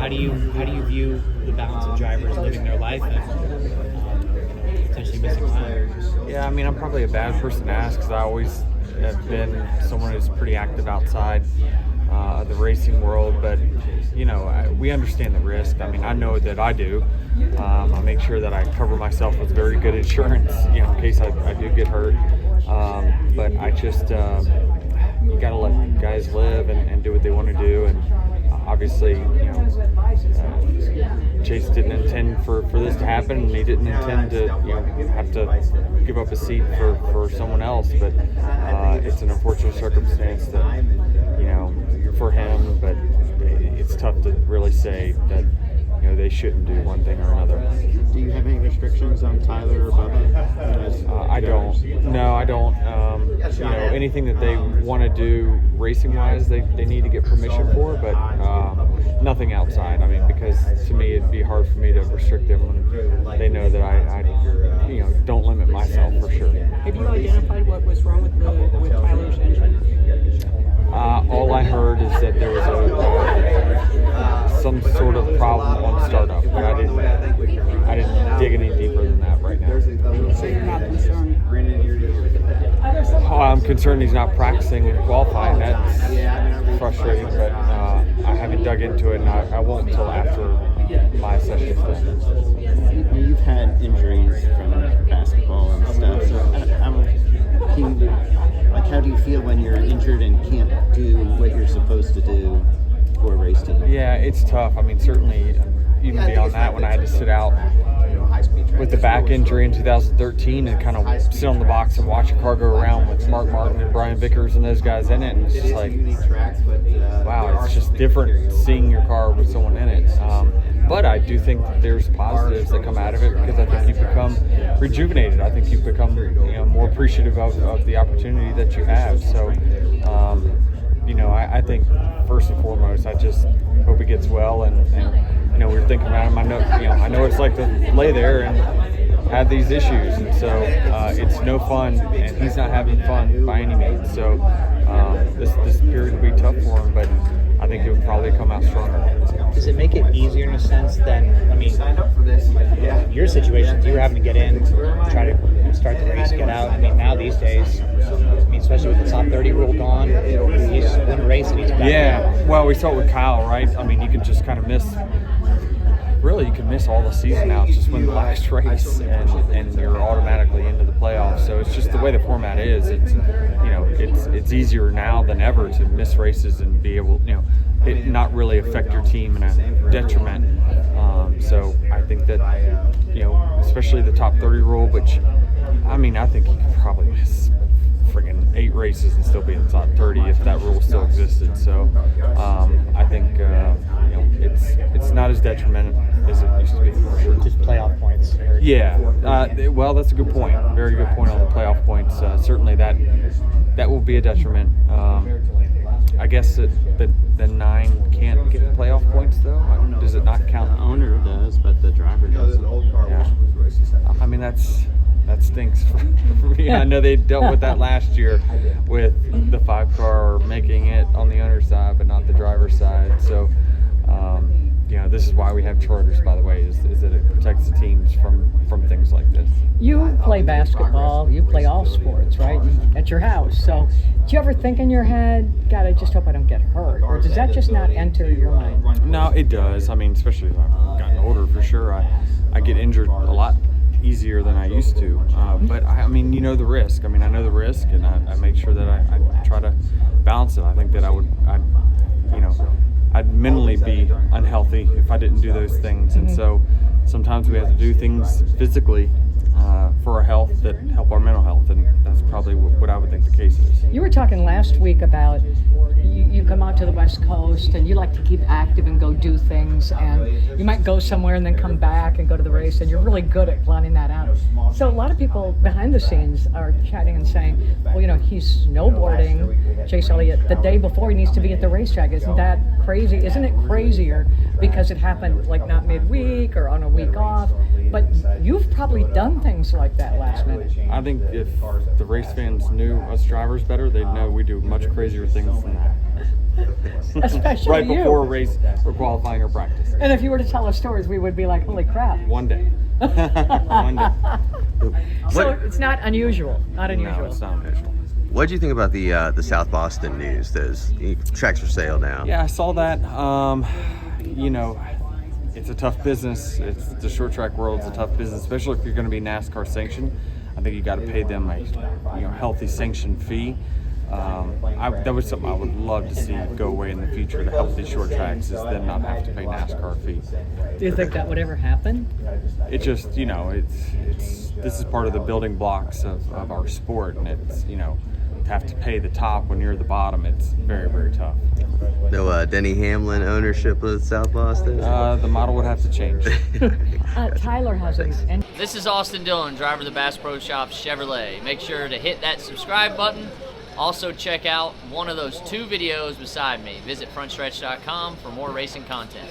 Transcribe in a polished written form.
how do you view the balance of drivers living their life and potentially missing time? Yeah, I mean, I'm probably a bad person to ask because I always have been someone who's pretty active outside of the racing world, but we understand the risk. I mean, I know that I do. I make sure that I cover myself with very good insurance, in case I do get hurt. But I just, you got to let guys live and do what they want to do. And obviously, Chase didn't intend for this to happen, and he didn't intend to, have to give up a seat for someone else. But it's an unfortunate circumstance that, for him. But it's tough to really say that, they shouldn't do one thing or another. Do you have any restrictions on Tyler or Bubba? I don't. No, I don't. Anything that they want to do racing-wise, they need to get permission for, but nothing outside. I mean, because to me, it'd be hard for me to restrict them when they know that I don't limit myself for sure. Have you identified what was wrong with Tyler's engine? All I heard is that there was some sort of problem on startup, but I didn't dig any deeper than that right now. So you're not concerned? I'm concerned he's not practicing and qualifying. That's frustrating, but I haven't dug into it, and I won't until after my session's done. You've had injuries from basketball and stuff, so how do you feel when you're injured and can't do what you're supposed to do for a race team? Yeah, it's tough. I mean, certainly, even beyond that, when I had to sit out with the back injury in 2013 and kind of sit on the box and watch a car go around with Mark Martin and Brian Vickers and those guys in it, and it's just like, wow, it's just different seeing your car with someone in it. But I do think that there's positives that come out of it, because I think you become rejuvenated. I think you become more appreciative of the opportunity that you have. So, I think first and foremost, I just hope he gets well. And we were thinking about him. I know what it's like to lay there and have these issues, and so it's no fun, and he's not having fun by any means. So this period will be tough for him, but I think he'll probably come out stronger. Does it make it easier in a sense than, your situation, you were having to get in, try to start the race, get out. Now these days, especially with the top 30 rule gone, he's won a race and he's back. Yeah, well, we saw it with Kyle, right? You can just kind of miss. Really, you can miss all the season out, just win the last race, and you're automatically into the playoffs. So it's just the way the format is. It's easier now than ever to miss races and be able, it not really affect your team in a detriment. So I think that, especially the top 30 rule, which, I think you could probably miss friggin' 8 races and still be in the top 30 if that rule still existed. So I think it's not as detrimental as it used to be, for sure. Just playoff points. Yeah. Well, that's a good point. Very good point on the playoff points. Certainly that will be a detriment. I guess that the 9 can't get playoff points, though. Does it not count? The owner does, but the driver doesn't. Yeah. That stinks for me. I know they dealt with that last year with the 5-car making it on the owner's side, but not the driver's side. So, this is why we have charters, by the way, is that it protects the teams from things like this. You play basketball, you play all sports, right? At your house. So do you ever think in your head, God, I just hope I don't get hurt? Or does that just not enter your mind? No, it does. Especially as I've gotten older, for sure. I get injured a lot easier than I used to. But the risk. I know the risk, and I make sure that I try to balance it. I think that I'd mentally be unhealthy if I didn't do those things. And so sometimes we have to do things physically for our health that help our mental health, and that's probably what I would think the case is. You were talking last week about you come out to the West Coast and you like to keep active and go do things, and you might go somewhere and then come back and go to the race, and you're really good at planning that out. So a lot of people behind the scenes are chatting and saying, well, he's snowboarding, Chase Elliott, the day before he needs to be at the racetrack. Isn't that crazy? Isn't it crazier because it happened not midweek or on a week off? But you've probably done things like like that last minute. I think if the race fans knew us drivers better, they'd know we do much crazier things than that. Especially right you. before a race or qualifying or practice. And if you were to tell us stories, we would be like, holy crap. One day. One day. So it's not unusual. Not unusual. No, it's not unusual. What did you think about the South Boston news? Those tracks for sale now. Yeah, I saw that. You know, it's a tough business. It's the short track world's a tough business, especially if you're going to be NASCAR sanctioned. I think you got to pay them a healthy sanction fee. That was something I would love to see go away in the future to help these short tracks, is them not have to pay NASCAR fees. Do you think that would ever happen? It just, this is part of the building blocks of our sport, and it's, to have to pay the top when you're the bottom, it's very, very tough. No Denny Hamlin ownership of South Boston? The model would have to change. Tyler has it. And This is Austin Dillon, driver of the Bass Pro Shops Chevrolet. Make sure to hit that subscribe button. Also check out one of those 2 videos beside me. Visit frontstretch.com for more racing content.